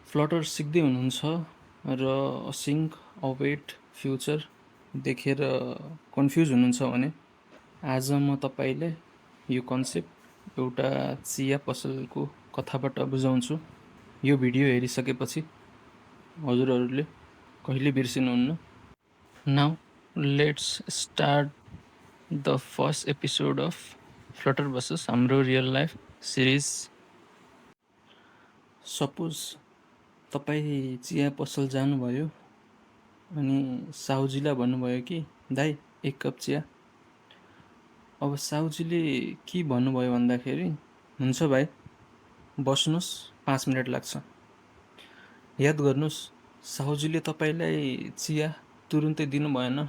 Flutter सिक्दै हुनुहुन्छ र सिङ्क, अवेट, फ्युचर देखेर कन्फ्युज हुनुहुन्छ भने आज म तपाईँलाई यो कन्सेप्ट एउटा चिया पसलको कथाबाट बुझाउँछु। यो भिडियो हेरिसकेपछि हजुरहरूले कहिले बिर्सिनुहुन्न। Now let's start the first episode of Flutter versus हाम्रो रियल लाइफ सिरिज। सपोज तपाईँ चिया पसल जानुभयो अनि साहुजीलाई भन्नुभयो कि दाइ एक कप चिया। अब साहुजीले के भन्नुभयो भन्दाखेरि हुन्छ भाइ बस्नुहोस् 5 मिनट लाग्छ। याद गर्नुहोस् साहुजीले तपाईँलाई चिया तुरुन्तै दिनु भएन,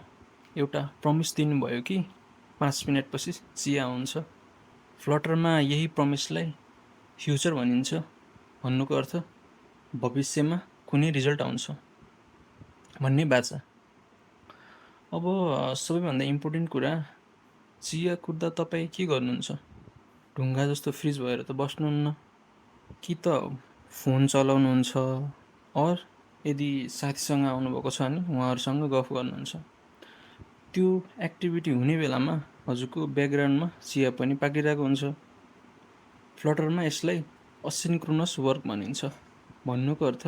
एउटा प्रमिस दिनुभयो कि 5 मिनटपछि चिया हुन्छ। फ्लटरमा यही प्रमिसलाई फ्युचर भनिन्छ। भन्नुको अर्थ भविष्यमा कुनै रिजल्ट आउँछ भन्ने बाचा। अब सबैभन्दा इम्पोर्टेन्ट कुरा, चिया कुर्दा तपाईँ के गर्नुहुन्छ? ढुङ्गा जस्तो फ्रिज भएर त बस्नुहुन्न, कि त फोन चलाउनुहुन्छ, अर यदि साथीसँग आउनुभएको छ भने उहाँहरूसँग गफ गर्नुहुन्छ। त्यो एक्टिभिटी हुने बेलामा हजुरको ब्याकग्राउन्डमा चिया पनि पाकिरहेको हुन्छ। फ्लटरमा यसलाई असिन्क्रोनस वर्क भनिन्छ। भन्नुको अर्थ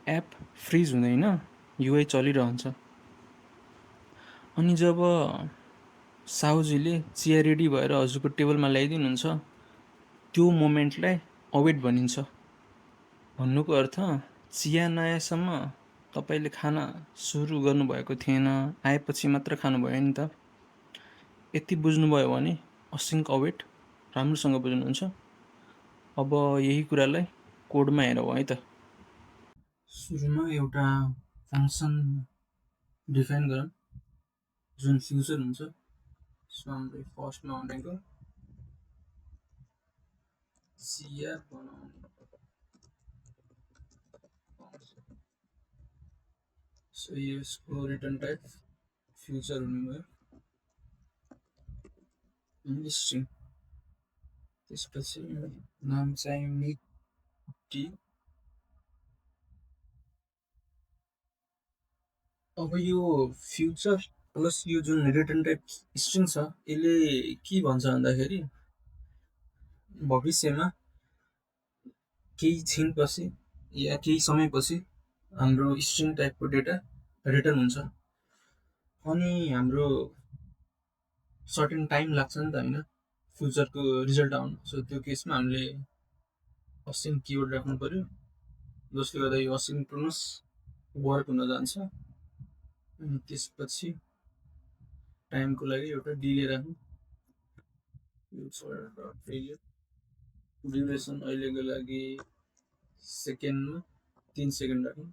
एप फ्रिज हुँदैन, युआई चलिरहन्छ। अनि जब साहुजीले चिया रेडी भएर हजुरको टेबलमा ल्याइदिनुहुन्छ, त्यो मोमेन्टलाई अवेट भनिन्छ। भन्नुको अर्थ चिया नआएसम्म तपाईँले खाना सुरु गर्नुभएको थिएन, आएपछि मात्र खानुभयो नि त। यति बुझ्नुभयो भने असिङ्क अवेट राम्रोसँग बुझ्नुहुन्छ। अब यही कुरालाई कोडमा हेरौँ है त। सुरुमा एउटा फङ्सन डिफाइन गरौँ जुन फ्युचर हुन्छ। सो हाम्रो फर्स्टमा भनेको चिया बनाउने। सो यसको रिटर्न टाइप फ्युचर हुनुभयो, स्ट्रिङ। त्यसपछि नाम चाहिँ मिक टी। अब यो फ्युचर प्लस यो जुन रिटर्न टाइप स्ट्रिङ छ यसले के भन्छ भन्दाखेरि भविष्यमा केही छिनपछि या केही समयपछि हाम्रो स्ट्रिङ टाइपको डेटा रिटर्न हुन्छ। अनि हाम्रो सर्टेन टाइम लाग्छ नि त होइन फ्युचरको रिजल्ट आउनु। सो त्यो केसमा हामीले असिन किवर्ड राख्नु पर्यो, जसले गर्दा यो असिन्क्रोनस वर्क हुन जान्छ। अनि त्यसपछि टाइमको लागि एउटा डिले राख्नु। ड्युरेसन अहिलेको लागि सेकेन्डमा 3 सेकेन्ड राख्नु।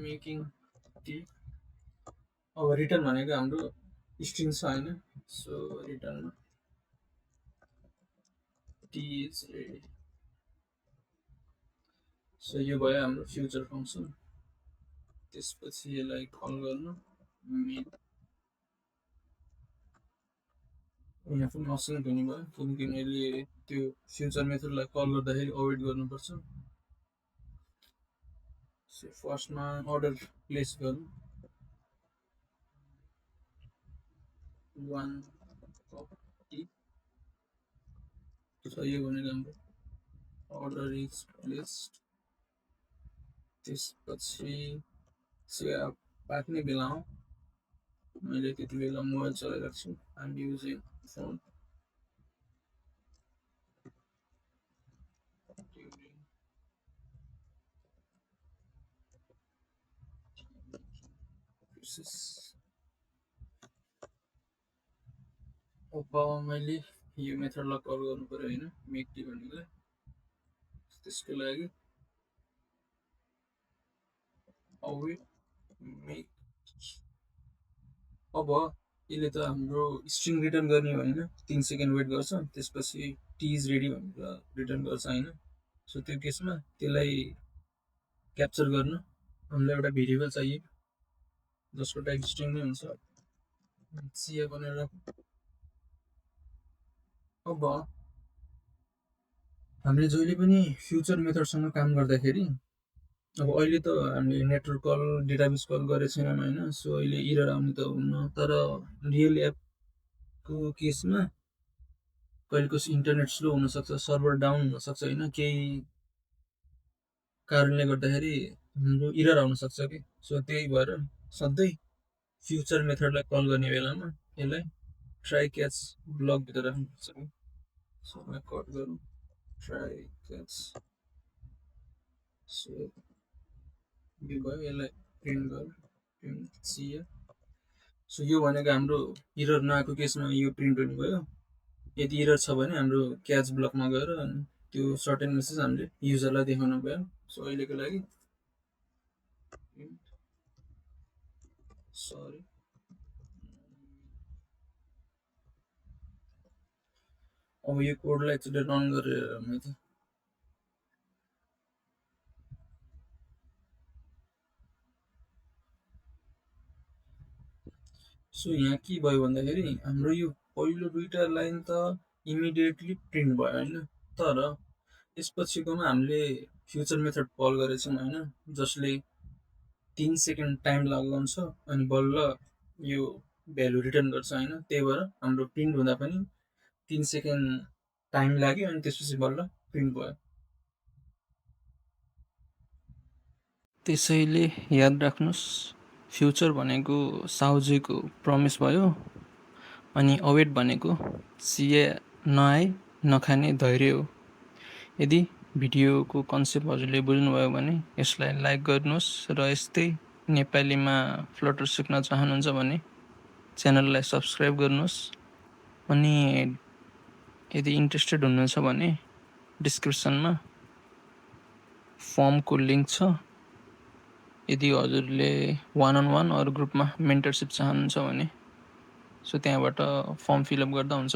Making T. अब रिटर्न भनेको हाम्रो स्ट्रिङ छ होइन, सो रिटर्नमा टी इज रेडी। सो यो भयो हाम्रो फ्युचर फङ्सन। त्यसपछि यसलाई कल गर्नु मेन। यहाँ पनि असिङ्क हुने भयो किनकि मैले त्यो फ्युचर मेथडलाई कल गर्दाखेरि अवेट गर्नुपर्छ। सो फर्स्टमा अर्डर प्लेस गरौँ 1 कप टी। सो यो भनेको हाम्रो अर्डर इज प्लेस्ड। त्यसपछि चिया पाक्ने बेला हो, मैले त्यति बेला मोबाइल चलाइरहेको छु। I am using phone. अब मैले यो मेथडलाई कल गर्नु पर्यो होइन, मेक टी भन्नेलाई। त्यसको लागि अवेट मेक। अब यसले त हाम्रो स्ट्रिङ रिटर्न गर्ने हो होइन, 3 सेकेन्ड वेट गर्छ, त्यसपछि टी इज रेडी भनेर रिटर्न गर्छ होइन। सो त्यो केसमा त्यसलाई क्याप्चर गर्न हामीलाई एउटा भेरिएबल चाहियो जसको टाइप स्ट्रिङ नै हुन्छ। चिया बनाएर अब हामीले जहिले पनि फ्युचर मेथडसँग काम गर्दाखेरि अब अहिले त हामीले नेटवर्क कल डेटाबेस कल गरेको छैनौँ होइन, सो अहिले इरर आउने त हुन्न, तर रियल एपको केसमा कहिले कसो इन्टरनेट स्लो हुनसक्छ, सर्भर डाउन हुनसक्छ होइन, केही कारणले गर्दाखेरि हाम्रो इरर आउन सक्छ कि। सो त्यही भएर सधैँ फ्युचर मेथडलाई कल गर्ने बेलामा यसलाई ट्राई क्याच ब्लकभित्र राख्नुपर्छ कि। सो कट गरौँ, ट्राई क्याच, सो यो भयो, यसलाई प्रिन्ट गरौँ, प्रिन्ट सिए। सो यो भनेको हाम्रो इरर नआएको केसमा यो प्रिन्ट हुने भयो। यदि इरर छ भने हाम्रो क्याच ब्लकमा गएर अनि त्यो सर्टेन मेसेज हामीले युजरलाई देखाउनु भयो। सो अहिलेको लागि सरी, अब यो कोडलाई एकचोटि रन गरेर हेर्नु त। सो यहाँ के भयो भन्दाखेरि हाम्रो यो पहिलो दुईवटा लाइन त इमिडिएटली प्रिन्ट भयो होइन, तर यसपछिकोमा हामीले फ्युचर मेथड कल गरेछौँ होइन, जसले 3 सेकेन्ड टाइम लगाउँछ अनि बल्ल यो भ्यालु रिटर्न गर्छ होइन। त्यही भएर हाम्रो प्रिन्ट हुँदा पनि 3 सेकेन्ड टाइम लाग्यो अनि त्यसपछि बल्ल प्रिन्ट भयो। त्यसैले याद राख्नुहोस्, फ्युचर भनेको साउजीको प्रमिस भयो अनि अवेट भनेको सिए नआए नखाने धैर्य हो। यदि भिडियोको कन्सेप्ट हजुरले बुझ्नुभयो भने यसलाई लाइक गर्नुहोस् र यस्तै नेपालीमा फ्लटर सिक्न चाहनुहुन्छ भने च्यानललाई सब्सक्राइब गर्नुहोस्। अनि यदि इन्ट्रेस्टेड हुनुहुन्छ भने डिस्क्रिप्सनमा फर्मको लिङ्क छ। यदि हजुरले वान अन वान अरू ग्रुपमा मेन्टरसिप चाहनुहुन्छ भने सो त्यहाँबाट फर्म फिलअप गर्दा हुन्छ।